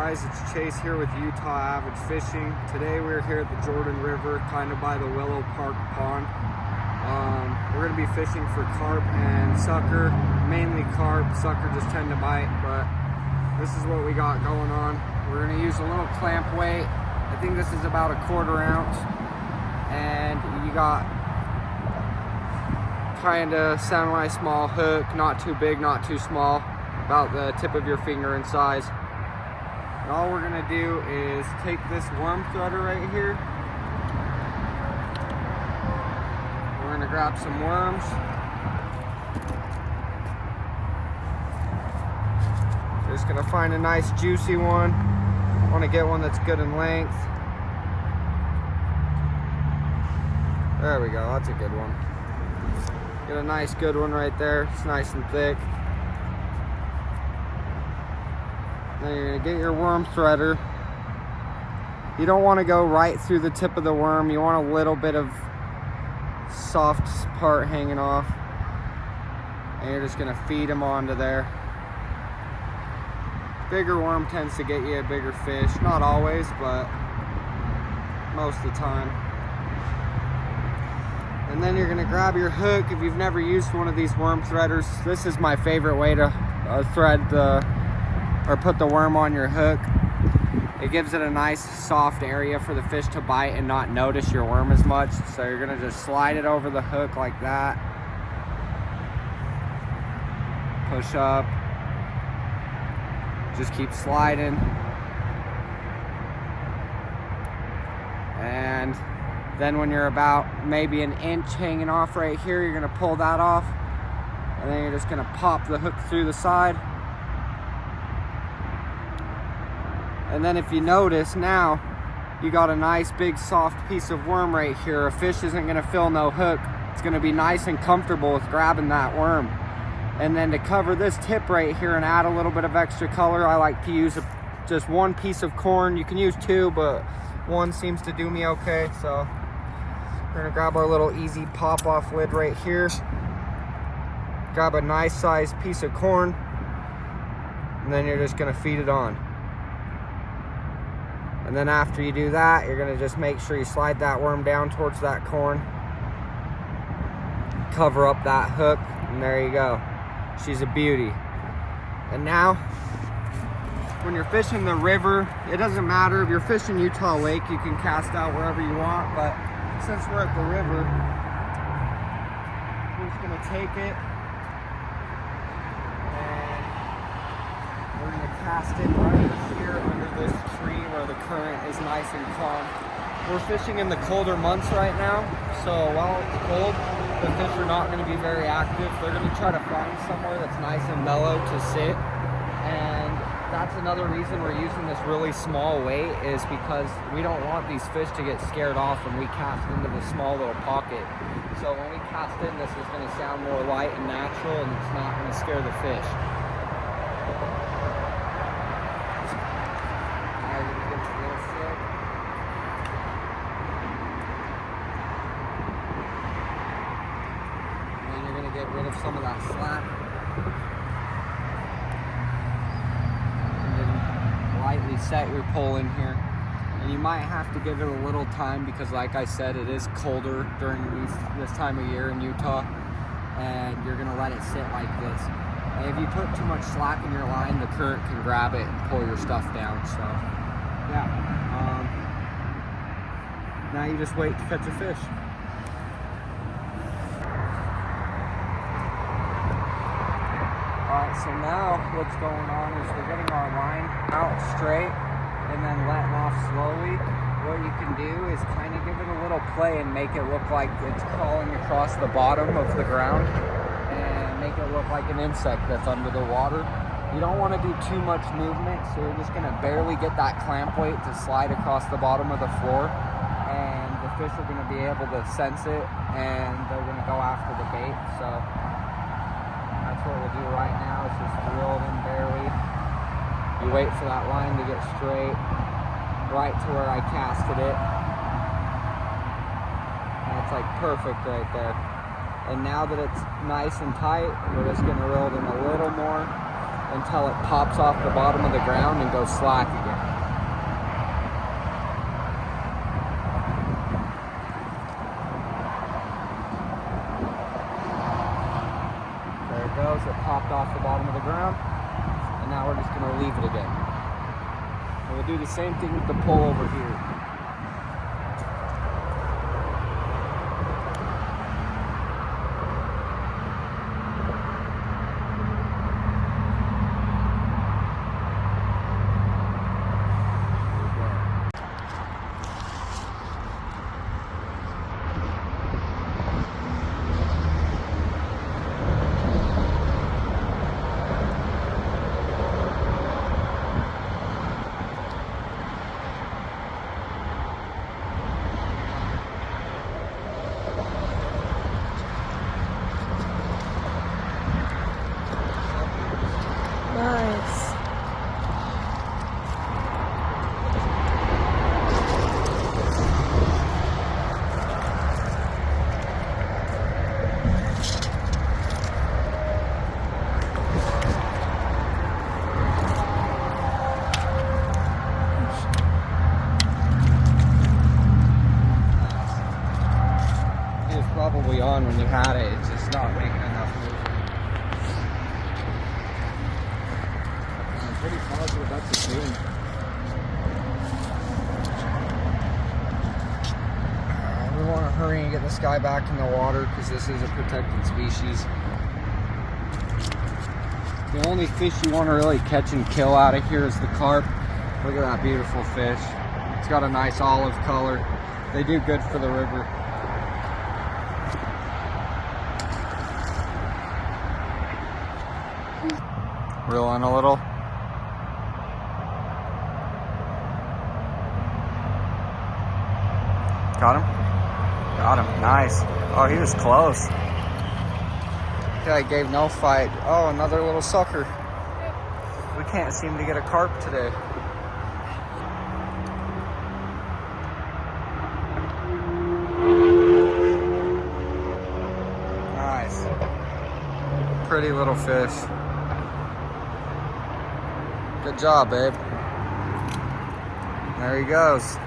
guys, it's Chase here with Utah Avid Fishing. Today we're here at the Jordan River, kind of by the Willow Park Pond. We're going to be fishing for carp and sucker, mainly carp. Sucker just tend to bite, but this is what we got going on. We're going to use a little clamp weight. I think this is about 1/4 ounce. And you got kind of semi-small hook, not too big, not too small, about the tip of your finger in size. And all we're gonna do is take this worm threader right here. We're gonna grab some worms. Just gonna find a nice juicy one. Want to get one that's good in length. There we go, that's a good one. Get a nice good one right there. It's nice and thick. Then you're gonna get your worm threader. You don't want to go right through the tip of the worm. You want a little bit of soft part hanging off. And you're just gonna feed them onto there. Bigger worm tends to get you a bigger fish. Not always, but most of the time. And then you're gonna grab your hook. If you've never used one of these worm threaders, this is my favorite way to thread or put the worm on your hook. It gives it a nice soft area for the fish to bite and not notice your worm as much. So you're gonna just slide it over the hook like that. Push up. Just keep sliding. And then when you're about maybe 1 inch hanging off right here, you're gonna pull that off. And then you're just gonna pop the hook through the side. And then if you notice now, you got a nice big soft piece of worm right here. A fish isn't gonna feel no hook. It's gonna be nice and comfortable with grabbing that worm. And then to cover this tip right here and add a little bit of extra color, I like to use just 1 piece of corn. You can use 2, but 1 seems to do me okay. So we're gonna grab our little easy pop-off lid right here. Grab a nice sized piece of corn, and then you're just gonna feed it on. And then after you do that, you're gonna just make sure you slide that worm down towards that corn. Cover up that hook, and there you go. She's a beauty. And now, when you're fishing the river, it doesn't matter if you're fishing Utah Lake, you can cast out wherever you want, but since we're at the river, we're just gonna take it and we're gonna cast it right here under this tree where the current is nice and calm. We're fishing in the colder months right now, so while it's cold, the fish are not gonna be very active. They're gonna try to find somewhere that's nice and mellow to sit. And that's another reason we're using this really small weight, is because we don't want these fish to get scared off when we cast into the small little pocket. So when we cast in, this is going to sound more light and natural, and it's not going to scare the fish. Now you're going to get a little sick. And then you're going to get rid of some of that slack. Lightly set your pole in here, and you might have to give it a little time because, like I said, it is colder during this time of year in Utah, and you're gonna let it sit like this. And if you put too much slack in your line, the current can grab it and pull your stuff down. So yeah, now you just wait to catch a fish. Alright, so now what's going on is we're getting our line out straight and then letting off slowly. What you can do is kind of give it a little play and make it look like it's crawling across the bottom of the ground and make it look like an insect that's under the water. You don't want to do too much movement, so you're just going to barely get that clamp weight to slide across the bottom of the floor, and the fish are going to be able to sense it and they're going to go after the bait. So that's what we'll do right now, is just reel it in barely. You wait for that line to get straight, right to where I casted it. And it's like perfect right there. And now that it's nice and tight, we're just gonna reel it in a little more. until it pops off the bottom of the ground and goes slack again. There it goes, it popped off the bottom of the ground, and now we're just going to leave it again. And we'll do the same thing with the pole over here. Nice. It was probably on when you had it, it's just not making enough movement. I'm pretty positive that's a tune. We want to hurry and get this guy back in the water because this is a protected species. The only fish you want to really catch and kill out of here is the carp. Look at that beautiful fish. It's got a nice olive color. They do good for the river. Reel in a little. Got him? Got him. Nice. Oh, he was close. Guy gave no fight. Oh, another little sucker. We can't seem to get a carp today. Nice. Pretty little fish. Good job, babe. There he goes.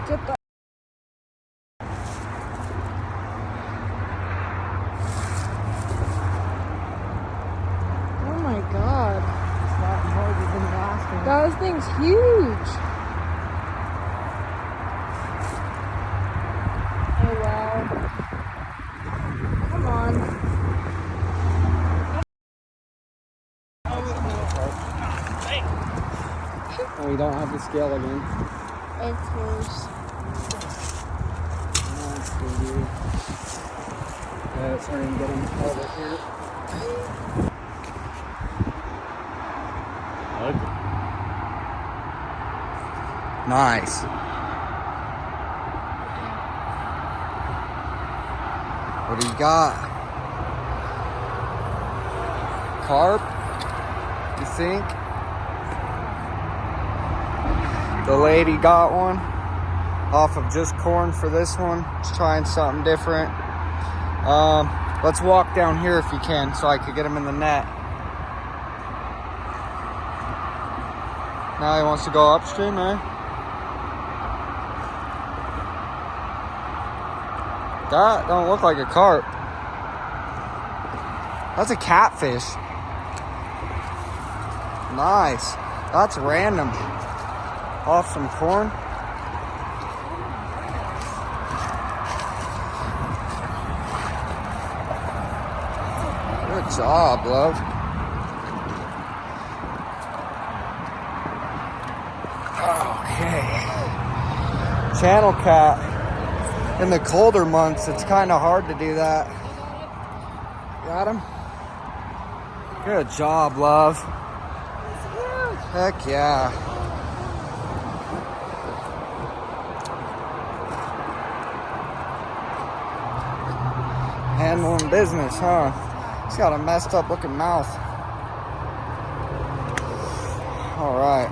Get the Oh my god. It's not harder than the last one. That thing's huge. Oh wow. Come on. Oh, we don't have the scale again. Of course. Nice, baby. Let's hurry and get him over here. Nice. What do you got? Carp? You think? The lady got one off of just corn for this one. Just trying something different. Let's walk down here if you can so I could get him in the net. Now he wants to go upstream, eh? That don't look like a carp. That's a catfish. Nice. That's random. Off some corn. Good job, love. Okay. Channel cat. In the colder months, it's kind of hard to do that. Got him? Good job, love. Heck yeah. Handling business, huh? He's got a messed up looking mouth. All right.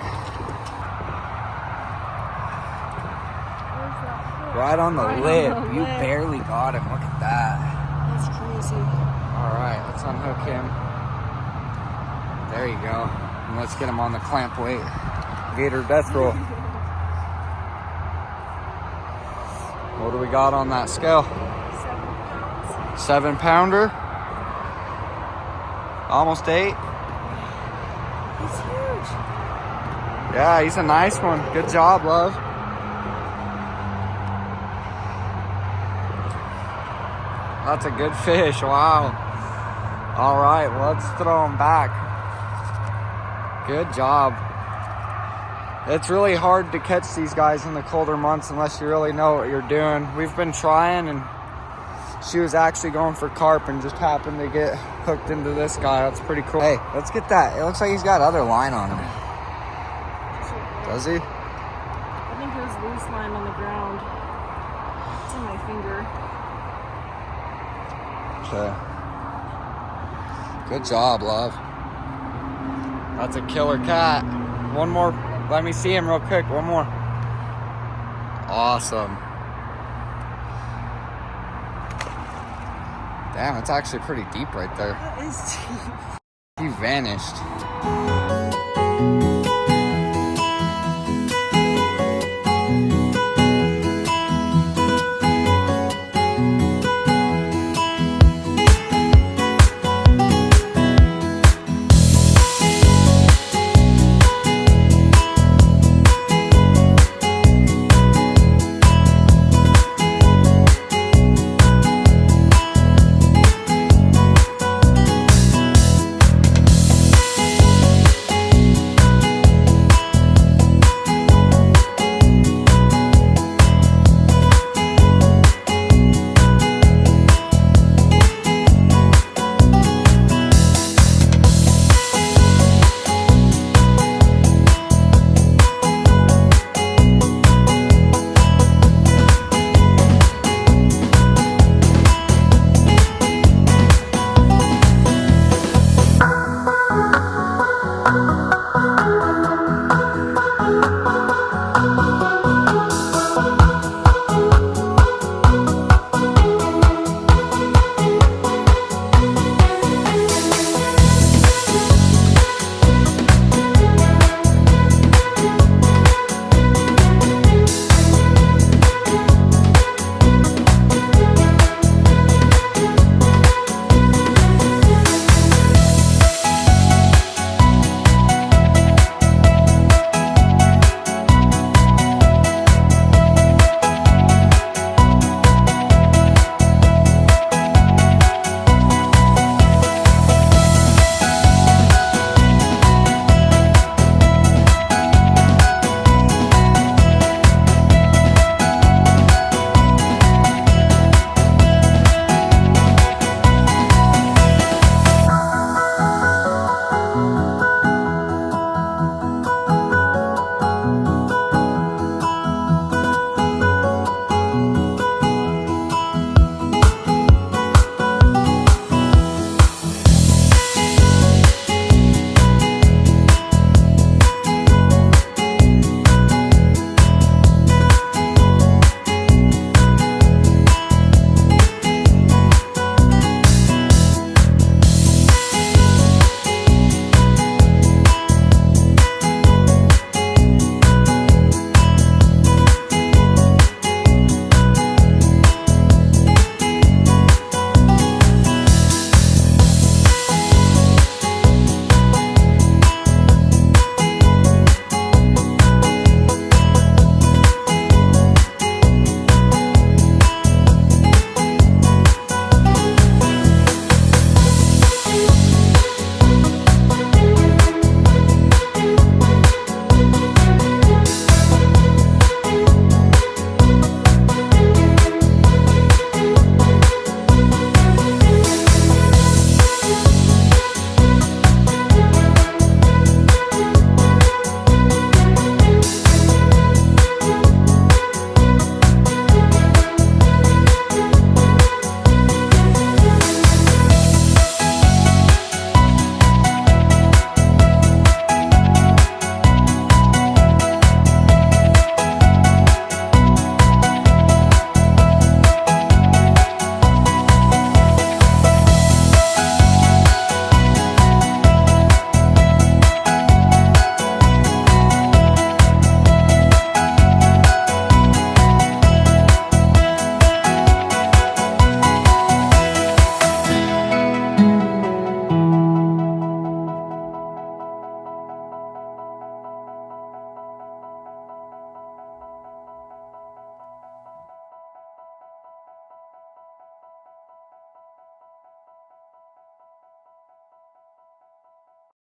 Right on the lip. You barely got him. Look at that. That's crazy. All right, let's unhook him. There you go. And let's get him on the clamp weight. Gator death roll. What do we got on that scale? 7 pounder. Almost 8. He's huge. Yeah, he's a nice one. Good job, love. That's a good fish. Wow. All right, well, let's throw him back. Good job. It's really hard to catch these guys in the colder months unless you really know what you're doing. We've been trying, and she was actually going for carp and just happened to get hooked into this guy. That's pretty cool. Hey, let's get that. It looks like he's got other line on him. Does he? I think there's loose line on the ground. It's on my finger. Okay. Good job, love. That's a killer cat. One more. Let me see him real quick. One more. Awesome. Damn, it's actually pretty deep right there. That is deep. He vanished.